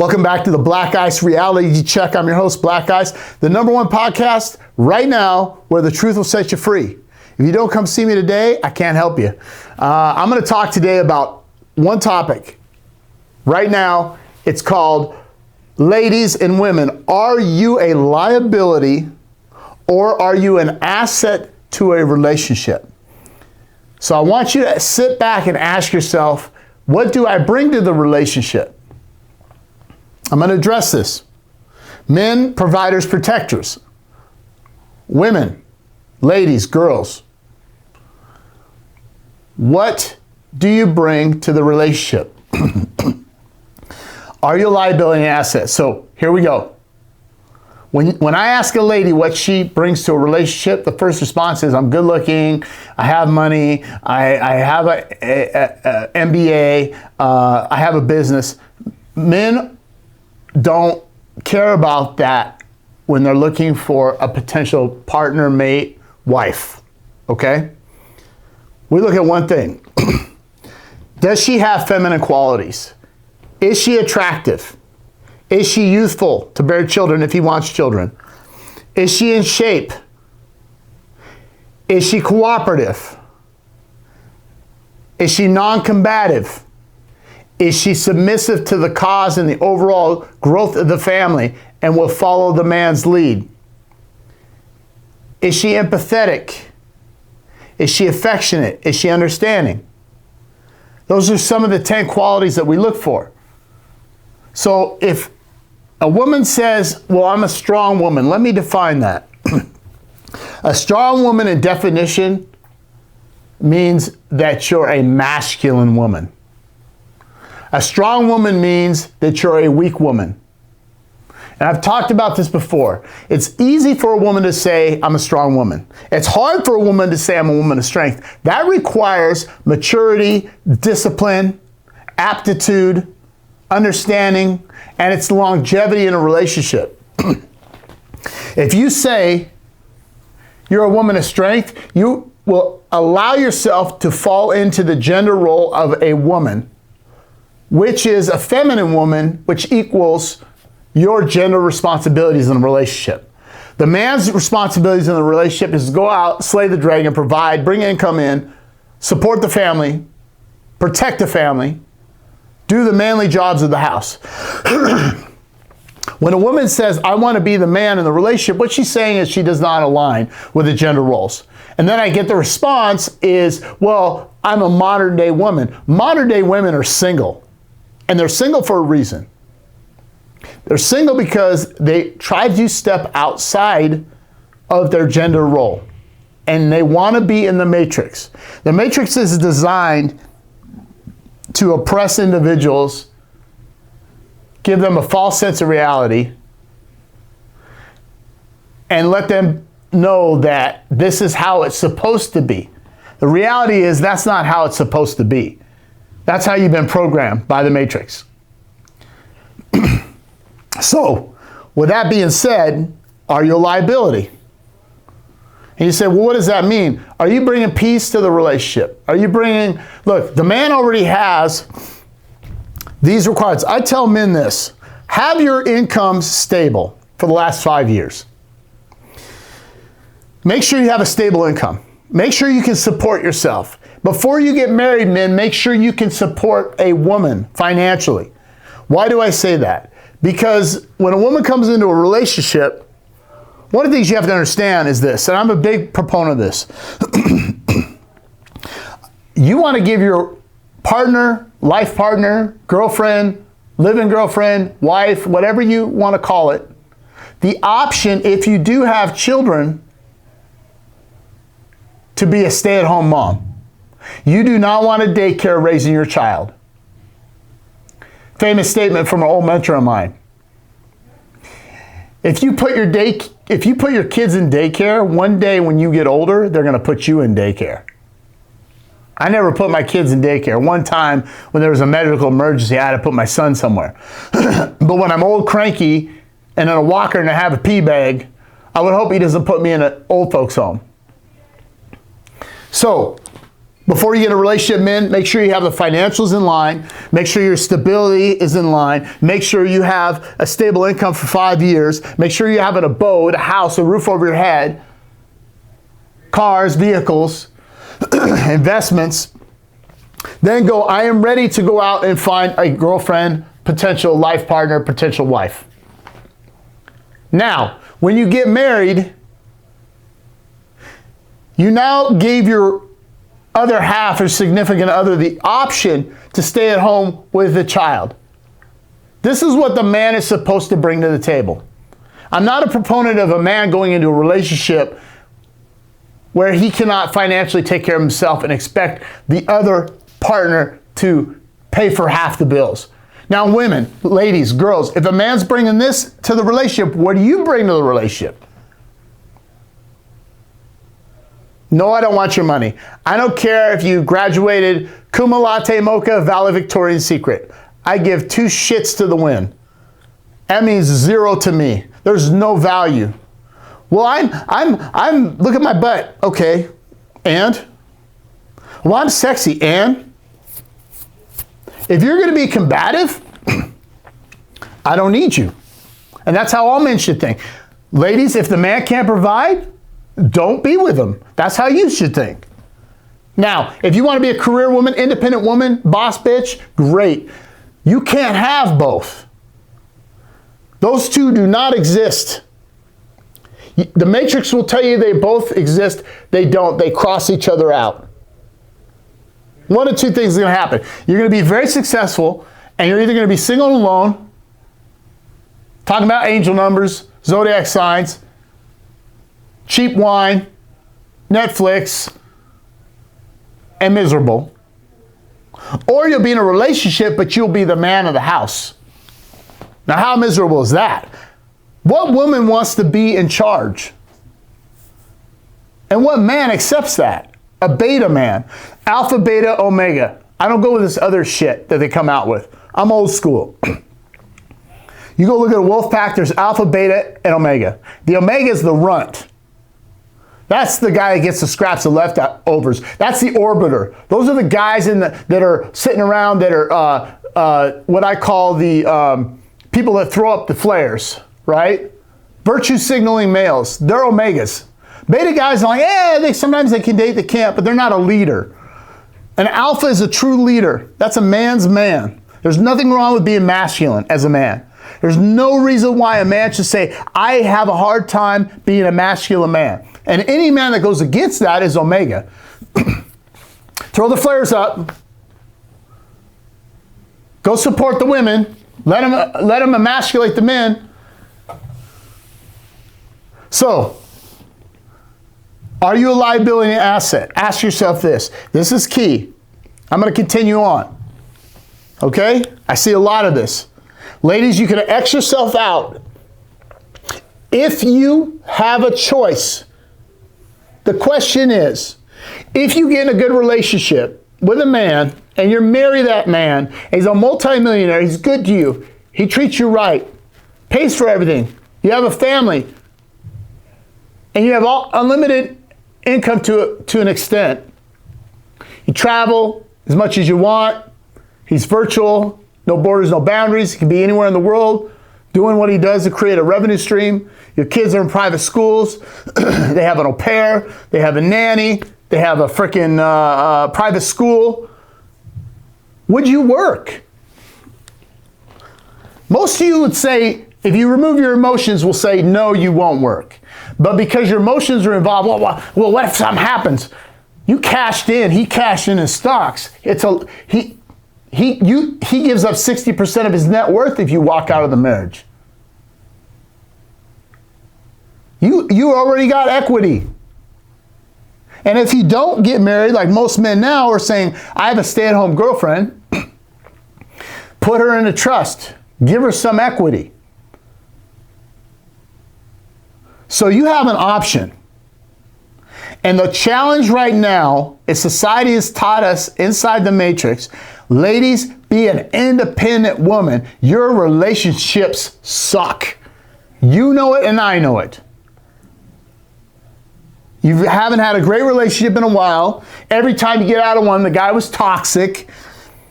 Welcome back to the Black Ice Reality Check. I'm your host, Black Ice, the #1 podcast right now where the truth will set you free. If you don't come see me today, I can't help you. I'm going to talk today about one topic. Right now, it's called ladies and women. Are you a liability or are you an asset to a relationship? So I want you to sit back and ask yourself, what do I bring to the relationship? I'm going to address this. Men, providers, protectors. Women, ladies, girls. What do you bring to the relationship? Are you a liability and asset? So here we go. When I ask a lady what she brings to a relationship, the first response is, I'm good looking, I have money, I have a MBA, I have a business. Men don't care about that when they're looking for a potential partner, mate, wife, okay? We look at one thing. Does she have feminine qualities? Is she attractive? Is she youthful to bear children if he wants children? Is she in shape? Is she cooperative? Is she non-combative? Is she submissive to the cause and the overall growth of the family and will follow the man's lead? Is she empathetic? Is she affectionate? Is she understanding? Those are some of the 10 qualities that we look for. So if a woman says, well, I'm a strong woman, let me define that. A strong woman in definition means that you're a masculine woman. A strong woman means that you're a weak woman. And I've talked about this before. It's easy for a woman to say, I'm a strong woman. It's hard for a woman to say, I'm a woman of strength. That requires maturity, discipline, aptitude, understanding, and it's longevity in a relationship. If you say you're a woman of strength, you will allow yourself to fall into the gender role of a woman, which is a feminine woman, which equals your gender responsibilities in a relationship. The man's responsibilities in the relationship is to go out, slay the dragon, provide, bring income in, support the family, protect the family, do the manly jobs of the house. When a woman says, I want to be the man in the relationship, what she's saying is she does not align with the gender roles. And then I get the response is, well, I'm a modern day woman. Modern day women are single. And they're single for a reason. They're single because they tried to step outside of their gender role. And they want to be in the matrix. The matrix is designed to oppress individuals, give them a false sense of reality, and let them know that this is how it's supposed to be. The reality is that's not how it's supposed to be. That's how you've been programmed by the matrix. So, with that being said, are you a liability? And you say, well, what does that mean? Are you bringing peace to the relationship? Are you bringing, look, the man already has these requirements. I tell men this, have your income stable for the last 5 years. Make sure you have a stable income. Make sure you can support yourself. Before you get married, men, make sure you can support a woman financially. Why do I say that? Because when a woman comes into a relationship, one of the things you have to understand is this, and I'm a big proponent of this. You want to give your partner, life partner, girlfriend, live-in girlfriend, wife, whatever you want to call it, the option, if you do have children, to be a stay-at-home mom. You do not want a daycare raising your child. Famous statement from an old mentor of mine. If you put your kids in daycare, one day when you get older, they're going to put you in daycare. I never put my kids in daycare. One time when there was a medical emergency, I had to put my son somewhere. But when I'm old, cranky, and in a walker and I have a pee bag, I would hope he doesn't put me in an old folks home. So Before you get in a relationship, men, make sure you have the financials in line. Make sure your stability is in line. Make sure you have a stable income for 5 years. Make sure you have an abode, a house, a roof over your head, cars, vehicles, investments. Then go, I am ready to go out and find a girlfriend, potential life partner, potential wife. Now, when you get married, you now gave your other half or significant other the option to stay at home with the child. This is what the man is supposed to bring to the table. I'm not a proponent of a man going into a relationship where he cannot financially take care of himself and expect the other partner to pay for half the bills. Now, women, ladies, girls, if a man's bringing this to the relationship, what do you bring to the relationship? No, I don't want your money. I don't care if you graduated cum laude, mocha, valedictorian secret. I give 2 shits to the wind. That means 0 to me. There's no value. Well, I'm look at my butt. Okay. And? Well, I'm sexy. And? If you're going to be combative, I don't need you. And that's how all men should think. Ladies, if the man can't provide, don't be with him. That's how you should think. Now, if you want to be a career woman, independent woman, boss bitch, great. You can't have both. Those two do not exist. The Matrix will tell you they both exist. They don't. They cross each other out. One of 2 things is going to happen. You're going to be very successful, and you're either going to be single and alone, talking about angel numbers, zodiac signs, cheap wine, Netflix, and miserable. Or you'll be in a relationship, but you'll be the man of the house. Now, how miserable is that? What woman wants to be in charge? And what man accepts that? A beta man. Alpha, beta, omega. I don't go with this other shit that they come out with. I'm old school. You go look at a wolf pack, there's alpha, beta, and omega. The omega is the runt. That's the guy that gets the scraps of leftovers. That's the orbiter. Those are the guys that are sitting around that are what I call the people that throw up the flares, right? Virtue signaling males. They're omegas. Beta guys are like, sometimes they can date, they can't, but they're not a leader. An alpha is a true leader. That's a man's man. There's nothing wrong with being masculine as a man. There's no reason why a man should say, I have a hard time being a masculine man. And any man that goes against that is omega. Throw the flares up. Go support the women. Let them emasculate the men. So, are you a liability and asset? Ask yourself this. This is key. I'm going to continue on. Okay? I see a lot of this. Ladies, you can X yourself out. If you have a choice, the question is, if you get in a good relationship with a man and you marry that man, and he's a multimillionaire, he's good to you, he treats you right, pays for everything, you have a family, and you have unlimited income to an extent. You travel as much as you want, he's virtual, no borders, no boundaries, he can be anywhere in the world, doing what he does to create a revenue stream. Your kids are in private schools, they have an au pair, they have a nanny, they have a freaking private school. Would you work? Most of you would say, if you remove your emotions, will say, no, you won't work. But because your emotions are involved, well, what if something happens? You cashed in, he cashed in his stocks. He gives up 60% of his net worth if you walk out of the marriage. You already got equity. And if you don't get married, like most men now are saying, I have a stay-at-home girlfriend, put her in a trust, give her some equity. So you have an option. And the challenge right now is society has taught us inside the matrix, ladies, be an independent woman. Your relationships suck. You know it and I know it. You haven't had a great relationship in a while. Every time you get out of one, the guy was toxic.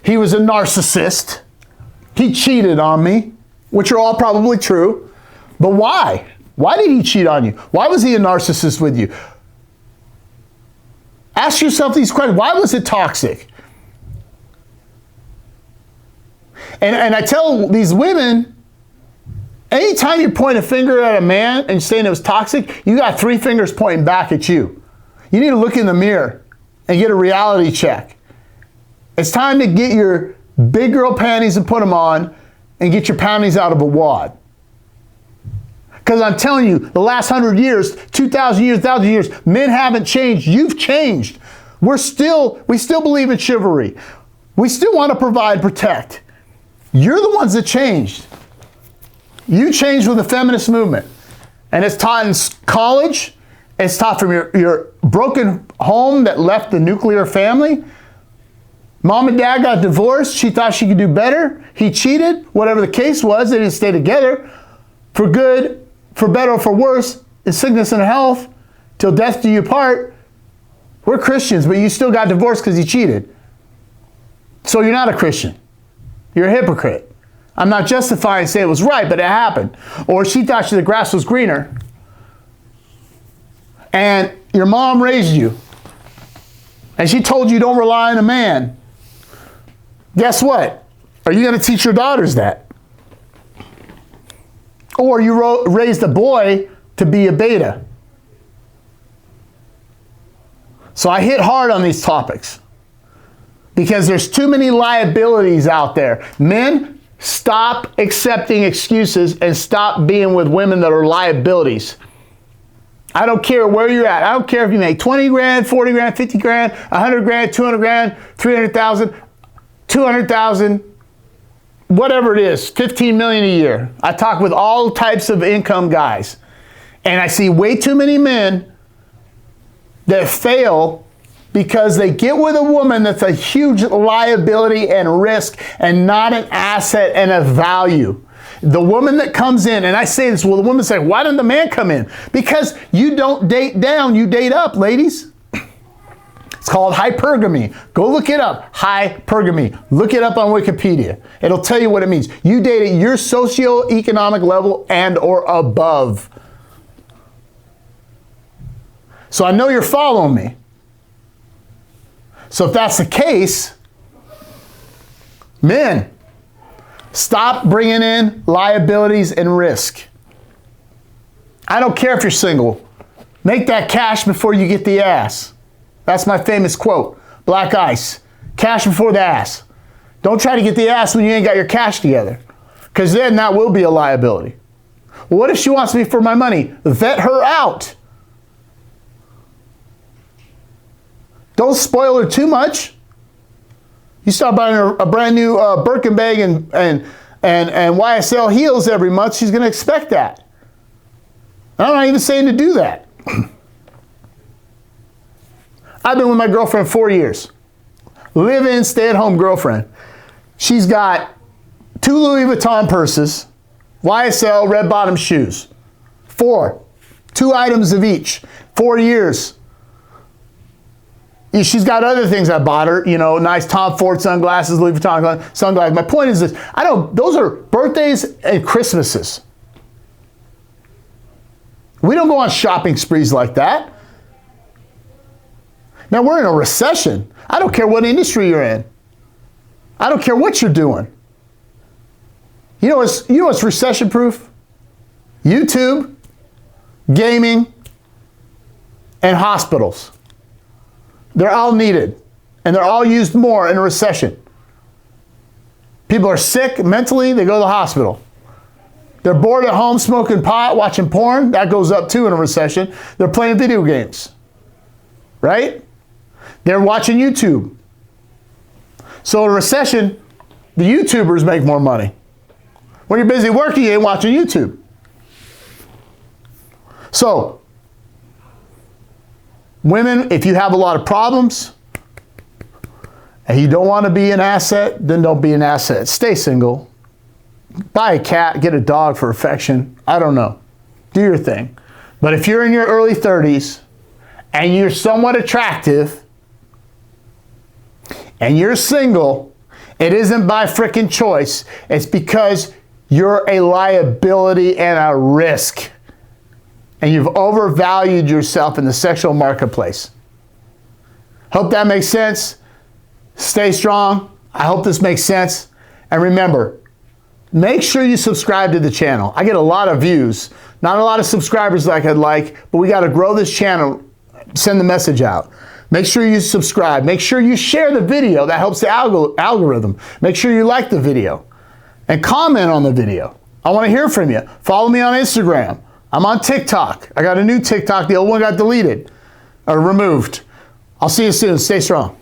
He was a narcissist. He cheated on me, which are all probably true. But why? Why did he cheat on you? Why was he a narcissist with you? Ask yourself these questions. Why was it toxic? And I tell these women, anytime you point a finger at a man and you're saying it was toxic, you got 3 fingers pointing back at you. You need to look in the mirror and get a reality check. It's time to get your big girl panties and put them on and get your panties out of a wad. Because I'm telling you, the last 100 years, 2,000 years, 1,000 years, men haven't changed. You've changed. We still believe in chivalry. We still want to provide, protect. You're the ones that changed. You changed with the feminist movement. And it's taught in college. It's taught from your broken home that left the nuclear family. Mom and dad got divorced. She thought she could do better. He cheated. Whatever the case was, they didn't stay together. For good, for better, or for worse, in sickness and health, till death do you part. We're Christians, but you still got divorced because he cheated. So you're not a Christian. You're a hypocrite. I'm not justifying saying it was right, but it happened. Or she thought the grass was greener. And your mom raised you. And she told you don't rely on a man. Guess what? Are you going to teach your daughters that? Or you raised a boy to be a beta. So I hit hard on these topics. Because there's too many liabilities out there. Men, stop accepting excuses and stop being with women that are liabilities. I don't care where you're at. I don't care if you make 20 grand, 40 grand, 50 grand, 100 grand, 200 grand, 300,000, 200,000, whatever it is, 15 million a year. I talk with all types of income guys. And I see way too many men that fail because they get with a woman that's a huge liability and risk and not an asset and a value. The woman that comes in, and I say this, well, the woman say, why didn't the man come in? Because you don't date down, you date up, ladies. It's called hypergamy. Go look it up. Hypergamy. Look it up on Wikipedia. It'll tell you what it means. You date at your socioeconomic level and or above. So I know you're following me. So if that's the case, men, stop bringing in liabilities and risk. I don't care if you're single. Make that cash before you get the ass. That's my famous quote. Black ice. Cash before the ass. Don't try to get the ass when you ain't got your cash together. Because then that will be a liability. Well, what if she wants me for my money? Vet her out. Don't spoil her too much. You start buying her a brand new Birkin bag and YSL heels every month, she's going to expect that. I'm not even saying to do that. I've been with my girlfriend 4 years. Live-in, stay-at-home girlfriend. She's got 2 Louis Vuitton purses, YSL red bottom shoes. 4. 2 items of each. 4 years. She's got other things I bought her, you know, nice Tom Ford sunglasses, Louis Vuitton sunglasses. My point is this, those are birthdays and Christmases. We don't go on shopping sprees like that. Now we're in a recession. I don't care what industry you're in. I don't care what you're doing. You know what's recession proof? YouTube, gaming, and hospitals. They're all needed, and they're all used more in a recession. People are sick mentally, they go to the hospital. They're bored at home smoking pot, watching porn, that goes up too in a recession. They're playing video games, right? They're watching YouTube. So in a recession, the YouTubers make more money. When you're busy working, you ain't watching YouTube. So, women, if you have a lot of problems and you don't want to be an asset, then don't be an asset. Stay single. Buy a cat, get a dog for affection. I don't know. Do your thing. But if you're in your early 30s and you're somewhat attractive, and you're single, it isn't by frickin' choice. It's because you're a liability and a risk. And you've overvalued yourself in the sexual marketplace. Hope that makes sense. Stay strong. I hope this makes sense. And remember, make sure you subscribe to the channel. I get a lot of views, not a lot of subscribers like I'd like, but we got to grow this channel. Send the message out. Make sure you subscribe. Make sure you share the video. That helps the algorithm. Make sure you like the video and comment on the video. I want to hear from you. Follow me on Instagram. I'm on TikTok. I got a new TikTok. The old one got deleted or removed. I'll see you soon. Stay strong.